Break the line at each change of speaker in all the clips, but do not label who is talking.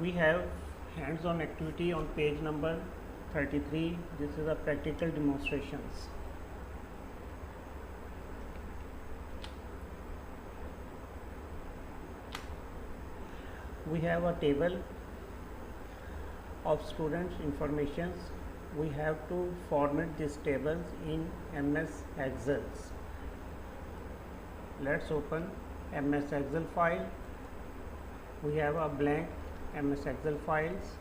We have hands-on activity on page number 33. This is a practical demonstrations. We have a table of students informations. We have to format these tables in MS Excel. Let's open MS Excel file. We have a blank MS Excel files.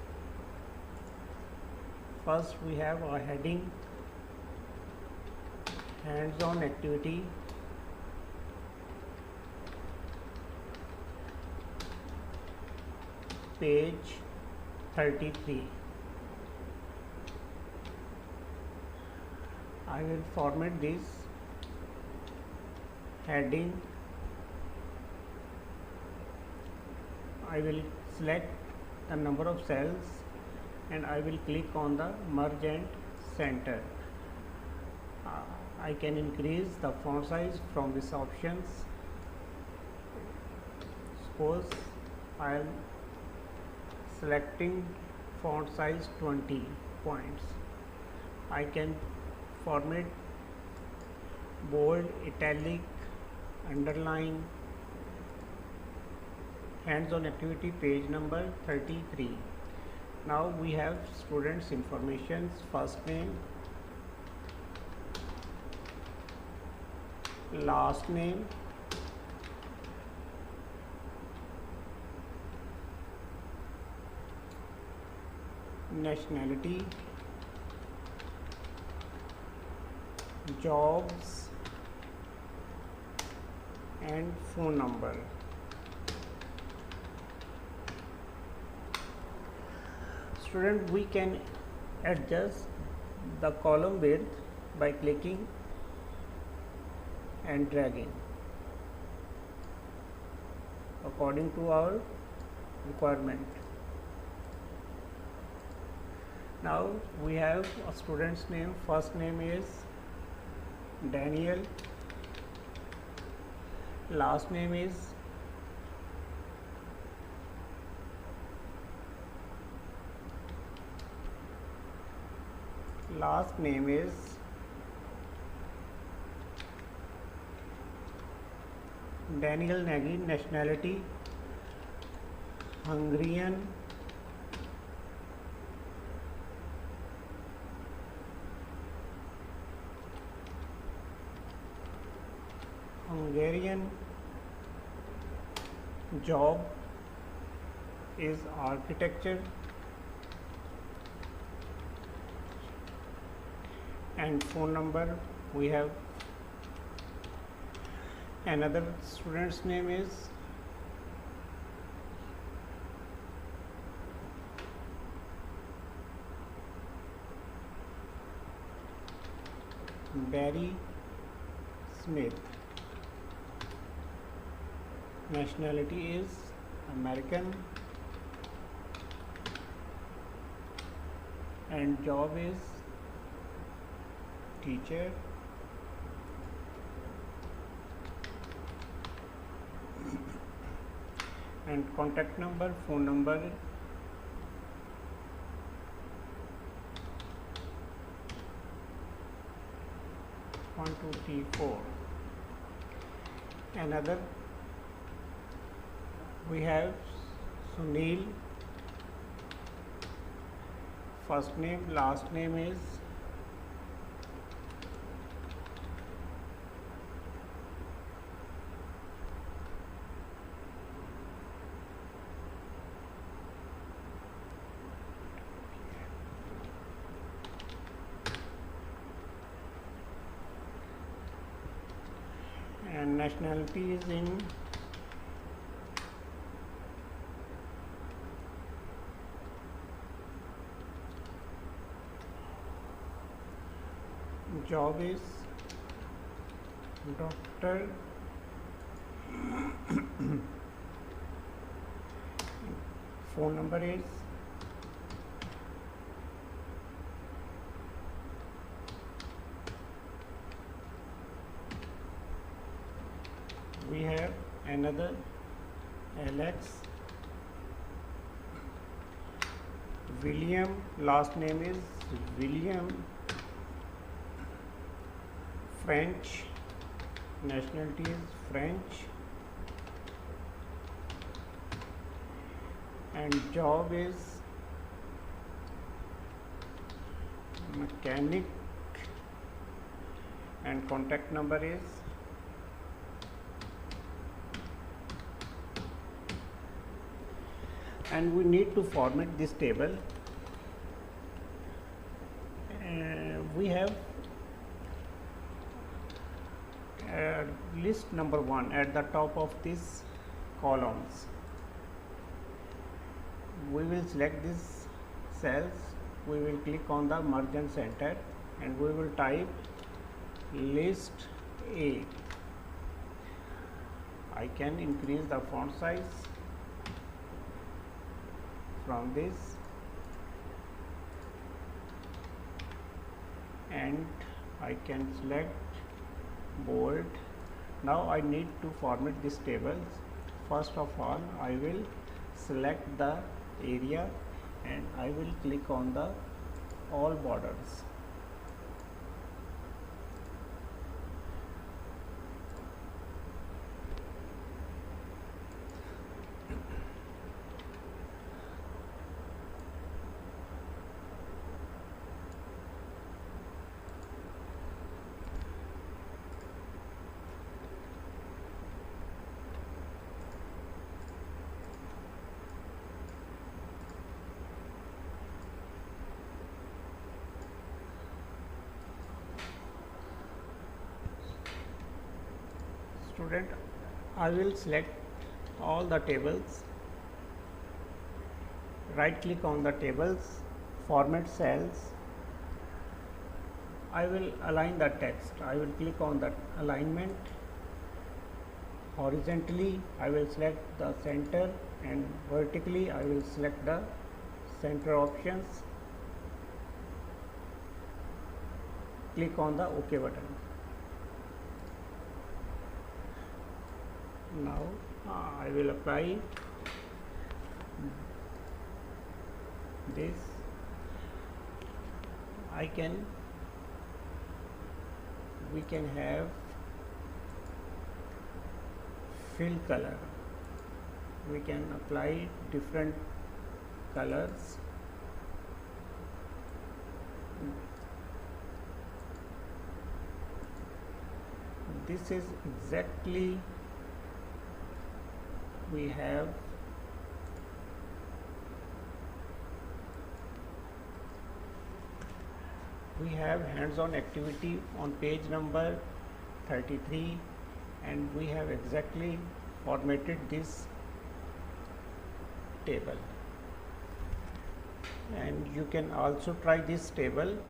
First we have a heading, hands-on activity, page 33. I will format this heading. I will select the number of cells and I will click on the merge and center. I can increase the font size from these options. Suppose I am selecting font size 20 points. I can format bold, italic, underline. Hands-on activity page number 33. Now we have students information, first name, last name, nationality, jobs and phone number. Student, we can adjust the column width by clicking and dragging according to our requirement. Now we have a student's name. First name is Daniel, last name is Daniel Nagy, nationality Hungarian, job is architecture, and phone number. We have another student's name is Barry Smith, nationality is American, and job is teacher. And contact number, phone number, one, two, three, four. Another, we have Sunil, first name, last name is and nationality is in job is doctor, phone number is we have another Alex, William, last name is William, French, nationality is French, and job is mechanic, and contact number is and we need to format this table. We have list number 1 at the top of these columns. We will select these cells, we will click on the merge and center, and we will type list A. I can increase the font size from this, and I can select bold. Now I need to format this table. First of all, I will select the area and I will click on the all borders. Student, I will select all the tables, right click on the tables, format cells. I will align the text. I will click on the alignment. Horizontally I will select the center, and vertically I will select the center options. Click on the OK button. Now I will apply this. We can have fill color. We can apply different colors. This is exactly we have hands-on activity on page number 33, and we have exactly formatted this table, and you can also try this table.